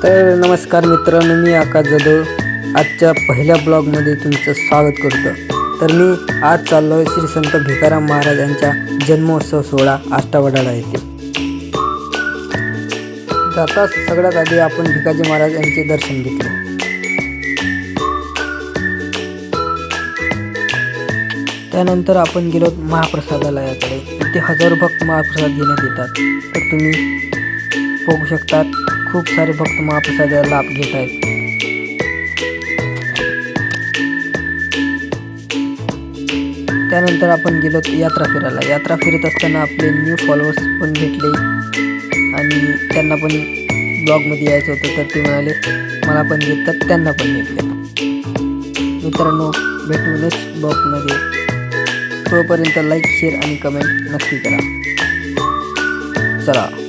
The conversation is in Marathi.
तर नमस्कार मित्रांनो, मी आकाश जाधव आजच्या पहिल्या ब्लॉगमध्ये तुमचं स्वागत करतो। तर मी आज चाललो आहे श्री संत भिकाराम महाराज यांच्या जन्मोत्सव सोहळा आष्टावडाला येथे। जाताच सगळ्यात आधी आपण भिकाजी महाराज यांचे दर्शन घेतले। त्यानंतर आपण गेलो महाप्रसादालयाकडे। इथे हजारो भक्त महाप्रसाद घेण्यात येतात। तर तुम्ही बघू शकता खूप सारे भक्त महाप्रसादाचा लाभ घेत आहेत। त्यानंतर आपण गेलो यात्रा फिरायला। यात्रा फिरत असताना आपले न्यू फॉलोअर्स पण भेटले आणि त्यांना पण ब्लॉगमध्ये यायचं होतं, तर ते म्हणाले मला पण घेतात, त्यांना पण घेतले। मित्रांनो, भेटू नेक्स्ट ब्लॉगमध्ये। तोपर्यंत लाईक, शेअर आणि कमेंट नक्की करा। चला।